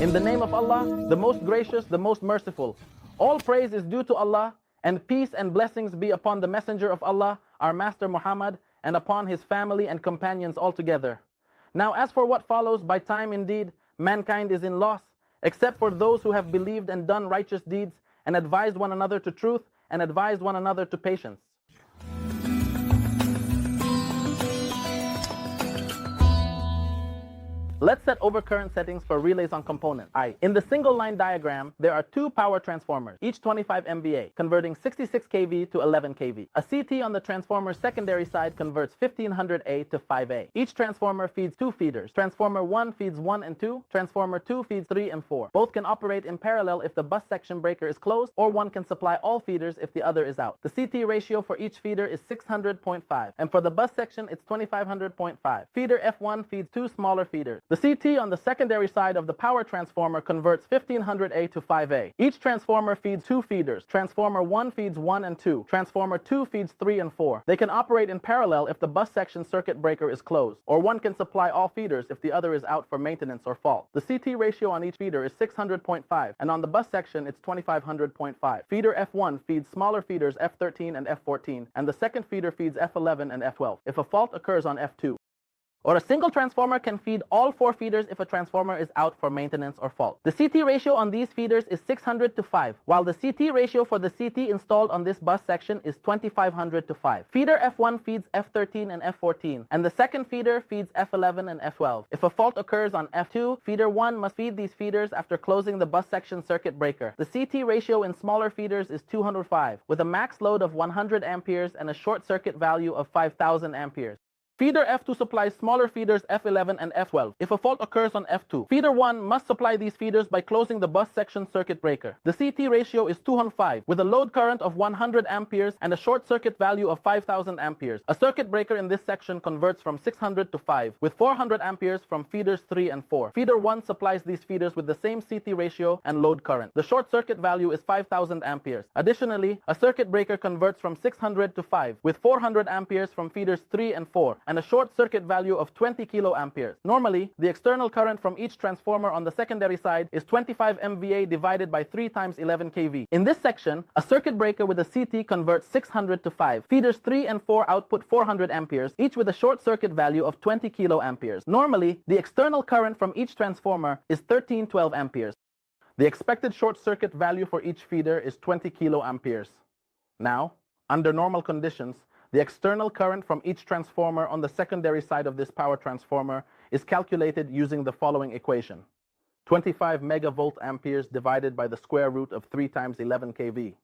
In the name of Allah, the most gracious, the most merciful. All praise is due to Allah, and peace and blessings be upon the Messenger of Allah, our Master Muhammad, and upon his family and companions altogether. Now as for what follows, by time indeed, mankind is in loss, except for those who have believed and done righteous deeds, and advised one another to truth, and advised one another to patience. Let's set overcurrent settings for relays on component I. In the single line diagram, there are two power transformers, each 25 MVA, converting 66 kV to 11 kV. A CT on the transformer's secondary side converts 1500A to 5A. Each transformer feeds two feeders. Transformer 1 feeds 1 and 2, transformer 2 feeds 3 and 4. Both can operate in parallel if the bus section breaker is closed, or one can supply all feeders if the other is out. The CT ratio for each feeder is 600.5, and for the bus section it's 2500.5. Feeder F1 feeds two smaller feeders. The CT on the secondary side of the power transformer converts 1500A to 5A. Each transformer feeds two feeders. Transformer 1 feeds 1 and 2. Transformer 2 feeds 3 and 4. They can operate in parallel if the bus section circuit breaker is closed, or one can supply all feeders if the other is out for maintenance or fault. The CT ratio on each feeder is 600.5, and on the bus section it's 2500.5. Feeder F1 feeds smaller feeders F13 and F14, and the second feeder feeds F11 and F12 if a fault occurs on F2. Or a single transformer can feed all four feeders if a transformer is out for maintenance or fault. The CT ratio on these feeders is 600 to 5, while the CT ratio for the CT installed on this bus section is 2500 to 5. Feeder F1 feeds F13 and F14, and the second feeder feeds F11 and F12. If a fault occurs on F2, feeder 1 must feed these feeders after closing the bus section circuit breaker. The CT ratio in smaller feeders is 205, with a max load of 100 amperes and a short circuit value of 5000 amperes. Feeder F2 supplies smaller feeders F11 and F12. If a fault occurs on F2, feeder 1 must supply these feeders by closing the bus section circuit breaker. The CT ratio is 205, with a load current of 100 amperes and a short circuit value of 5000 amperes. A circuit breaker in this section converts from 600 to 5, with 400 amperes from feeders 3 and 4. Feeder 1 supplies these feeders with the same CT ratio and load current. The short circuit value is 5000 amperes. Additionally, a circuit breaker converts from 600 to 5, with 400 amperes from feeders 3 and 4, and a short circuit value of 20 kiloamperes. Normally, the external current from each transformer on the secondary side is 25 MVA divided by 3 times 11 kV. In this section, a circuit breaker with a CT converts 600 to 5. Feeders 3 and 4 output 400 amperes, each with a short circuit value of 20 kiloamperes. Normally, the external current from each transformer is 1312 amperes. The expected short circuit value for each feeder is 20 kiloamperes. Now, under normal conditions, the external current from each transformer on the secondary side of this power transformer is calculated using the following equation. 25 megavolt amperes divided by the square root of 3 times 11 kV.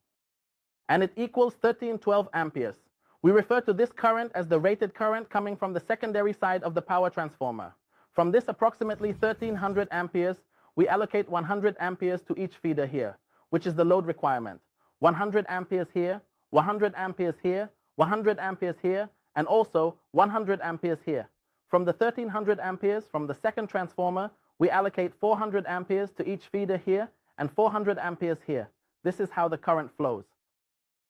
And it equals 1312 amperes. We refer to this current as the rated current coming from the secondary side of the power transformer. From this approximately 1300 amperes, we allocate 100 amperes to each feeder here, which is the load requirement. 100 amperes here, 100 amperes here, 100 amperes here, and also 100 amperes here. From the 1300 amperes from the second transformer, we allocate 400 amperes to each feeder here and 400 amperes here. This is how the current flows.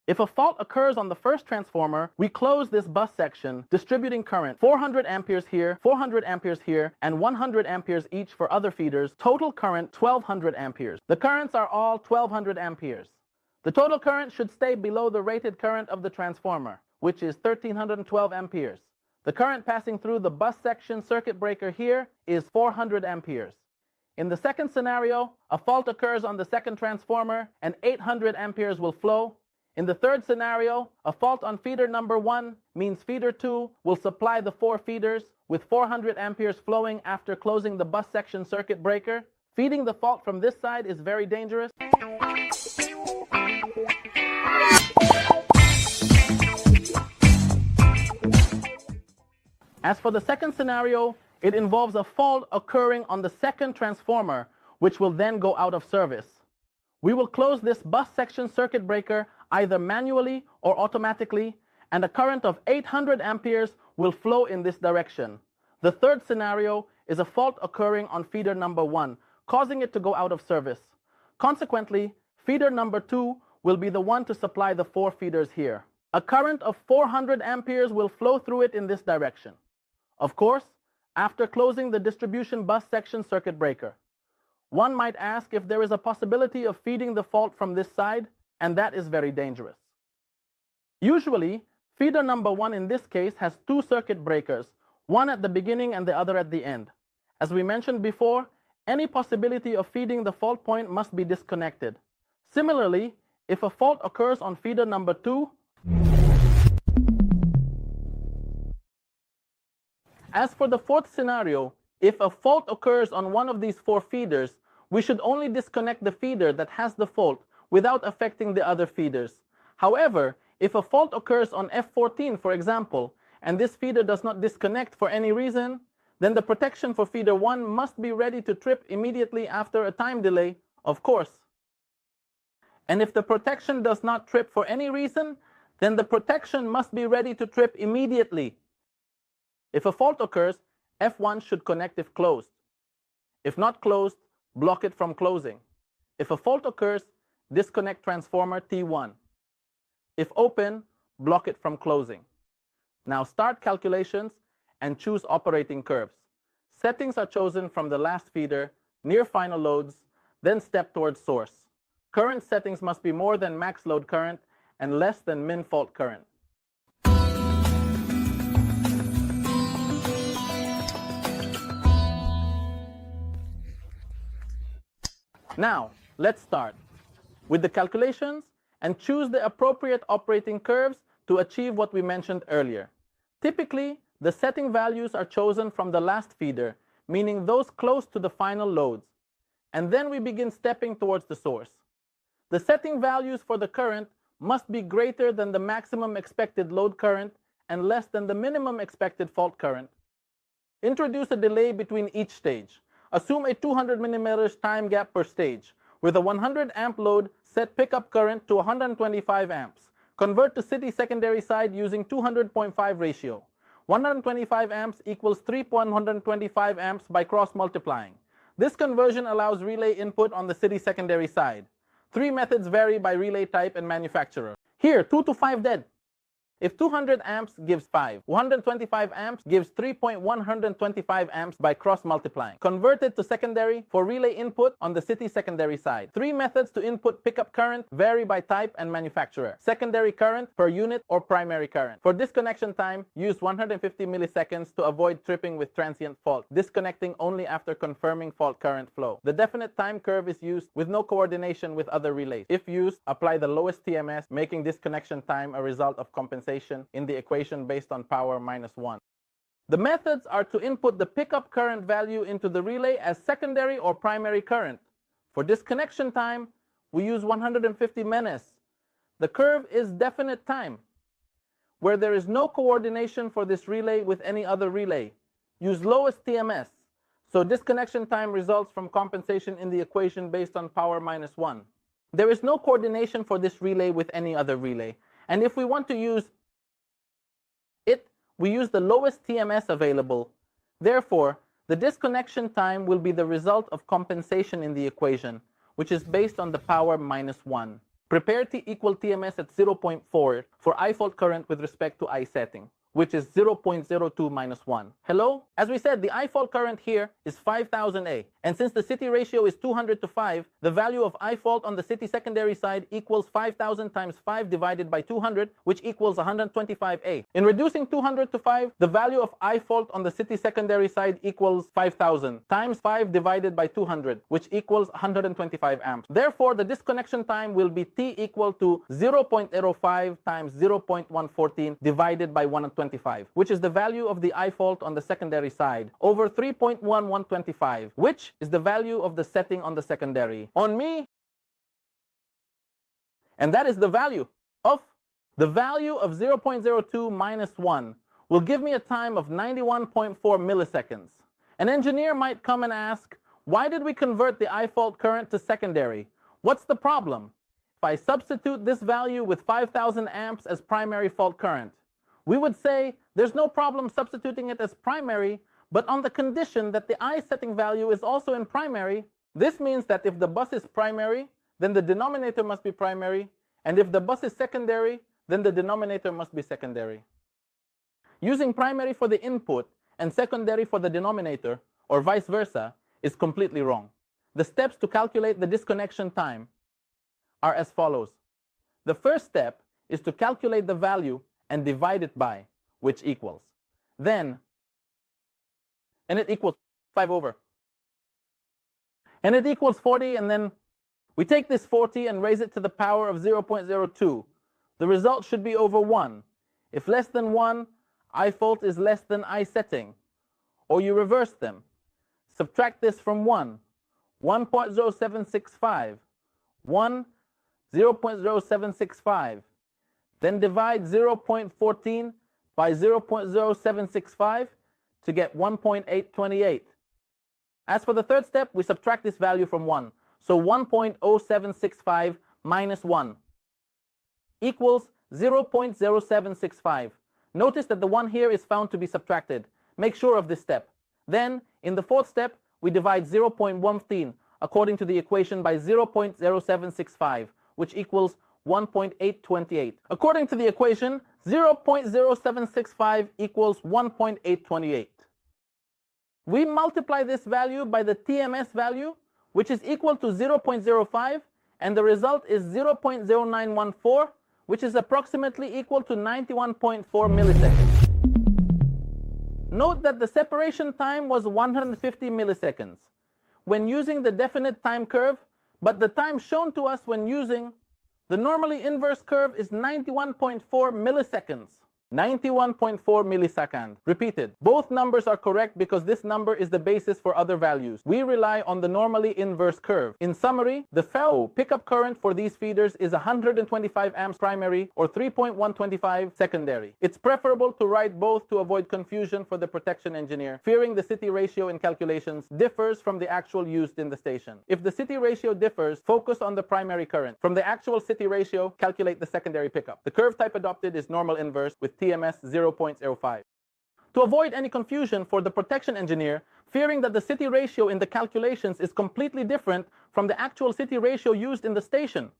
If a fault occurs on the first transformer, we close this bus section, distributing current 400 amperes here, 400 amperes here, and 100 amperes each for other feeders. Total current 1200 amperes. The currents are all 1200 amperes. The total current should stay below the rated current of the transformer, which is 1312 amperes. The current passing through the bus section circuit breaker here is 400 amperes. In the second scenario, a fault occurs on the second transformer and 800 amperes will flow. In the third scenario, a fault on feeder number 1 means feeder 2 will supply the 4 feeders with 400 amperes flowing after closing the bus section circuit breaker. Feeding the fault from this side is very dangerous. As for the second scenario, it involves a fault occurring on the second transformer, which will then go out of service. We will close this bus section circuit breaker either manually or automatically, and a current of 800 amperes will flow in this direction. The third scenario is a fault occurring on feeder number 1, causing it to go out of service. Consequently, feeder number 2 will be the one to supply the 4 feeders here. A current of 400 amperes will flow through it in this direction. Of course, after closing the distribution bus section circuit breaker. One might ask if there is a possibility of feeding the fault from this side, and that is very dangerous. Usually, feeder number 1 in this case has two circuit breakers, one at the beginning and the other at the end. As we mentioned before, any possibility of feeding the fault point must be disconnected. Similarly, if a fault occurs on feeder number 2, as for the fourth scenario, if a fault occurs on one of these 4 feeders, we should only disconnect the feeder that has the fault without affecting the other feeders. However, if a fault occurs on F14, for example, and this feeder does not disconnect for any reason, then the protection for feeder 1 must be ready to trip immediately after a time delay, of course. And if the protection does not trip for any reason, then the protection must be ready to trip immediately. If a fault occurs, F1 should connect if closed. If not closed, block it from closing. If a fault occurs, disconnect transformer T1. If open, block it from closing. Now start calculations and choose operating curves. Settings are chosen from the last feeder, near final loads, then step towards source. Current settings must be more than max load current and less than min fault current. Now, let's start with the calculations and choose the appropriate operating curves to achieve what we mentioned earlier. Typically, the setting values are chosen from the last feeder, meaning those close to the final loads, and then we begin stepping towards the source. The setting values for the current must be greater than the maximum expected load current and less than the minimum expected fault current. Introduce a delay between each stage. Assume a 200 mm time gap per stage. With a 100 amp load, set pickup current to 125 amps. Convert to city secondary side using 200.5 ratio. 125 amps equals 3.125 amps by cross multiplying. This conversion allows relay input on the city secondary side. 3 methods vary by relay type and manufacturer. Here, 2 to 5 dead. If 200 amps gives 5, 125 amps gives 3.125 amps by cross multiplying. Convert it to secondary for relay input on the city secondary side. 3 methods to input pickup current vary by type and manufacturer. Secondary current per unit or primary current. For disconnection time, use 150 milliseconds to avoid tripping with transient fault, disconnecting only after confirming fault current flow. The definite time curve is used with no coordination with other relays. If used, apply the lowest TMS, making disconnection time a result of compensation in the equation based on power minus 1. The methods are to input the pickup current value into the relay as secondary or primary current. For disconnection time, we use 150 menes. The curve is definite time, where there is no coordination for this relay with any other relay. Use lowest TMS, so disconnection time results from compensation in the equation based on power minus 1. There is no coordination for this relay with any other relay, and if we want to use it, we use the lowest TMS available. Therefore, the disconnection time will be the result of compensation in the equation, which is based on the power minus 1. Prepare T equal TMS at 0.4 for I fault current with respect to I setting, which is 0.02 minus 1. Hello? As we said, the I fault current here is 5000 A. And since the city ratio is 200 to 5, the value of I fault on the city secondary side equals 5000 times 5 divided by 200, which equals 125 A. In reducing 200 to 5, the value of I fault on the city secondary side equals 5000 times 5 divided by 200, which equals 125 amps. Therefore, the disconnection time will be T equal to 0.05 times 0.114 divided by 125, which is the value of the I fault on the secondary side, over 3.1125, which is the value of the setting on the secondary. On me, and that is the value of 0.02 minus 1 will give me a time of 91.4 milliseconds. An engineer might come and ask, why did we convert the I fault current to secondary? What's the problem? If I substitute this value with 5000 amps as primary fault current, we would say there's no problem substituting it as primary, but on the condition that the I setting value is also in primary. This means that if the bus is primary, then the denominator must be primary, and if the bus is secondary, then the denominator must be secondary. Using primary for the input and secondary for the denominator, or vice versa, is completely wrong. The steps to calculate the disconnection time are as follows. The first step is to calculate the value and divide it by, which equals. And it equals 5 over. And it equals 40, and then we take this 40 and raise it to the power of 0.02. The result should be over 1. If less than 1, I fault is less than I setting. Or you reverse them. Subtract this from 1. 1.0765. 0.0765. Then divide 0.14 by 0.0765 to get 1.828. As for the third step, we subtract this value from 1. So 1.0765 minus 1 equals 0.0765. Notice that the 1 here is found to be subtracted. Make sure of this step. Then, in the fourth step, we divide 0.15 according to the equation by 0.0765, which equals 1.828. According to the equation, 0.0765 equals 1.828. We multiply this value by the TMS value, which is equal to 0.05, and the result is 0.0914, which is approximately equal to 91.4 milliseconds. Note that the separation time was 150 milliseconds when using the definite time curve, but the time shown to us when using the normally inverse curve is 91.4 milliseconds. 91.4 milliseconds. Repeated. Both numbers are correct because this number is the basis for other values. We rely on the normally inverse curve. In summary, the FEO pickup current for these feeders is 125 amps primary or 3.125 secondary. It's preferable to write both to avoid confusion for the protection engineer, fearing the city ratio in calculations differs from the actual used in the station. If the city ratio differs, focus on the primary current. From the actual city ratio, calculate the secondary pickup. The curve type adopted is normal inverse with TMS 0.05. To avoid any confusion for the protection engineer, fearing that the city ratio in the calculations is completely different from the actual city ratio used in the station.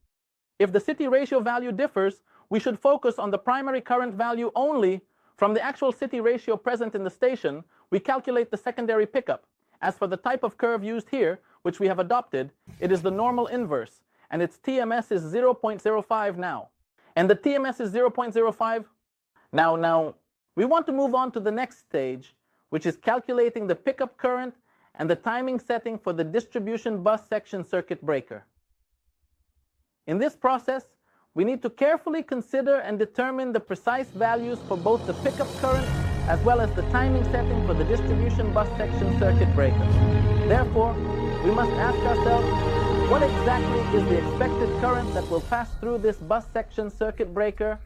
If the city ratio value differs, we should focus on the primary current value only. From the actual city ratio present in the station, we calculate the secondary pickup. As for the type of curve used here, which we have adopted, it is the normal inverse, and its TMS is 0.05 now. And the TMS is 0.05. Now, we want to move on to the next stage, which is calculating the pickup current and the timing setting for the distribution bus section circuit breaker. In this process, we need to carefully consider and determine the precise values for both the pickup current as well as the timing setting for the distribution bus section circuit breaker. Therefore, we must ask ourselves, what exactly is the expected current that will pass through this bus section circuit breaker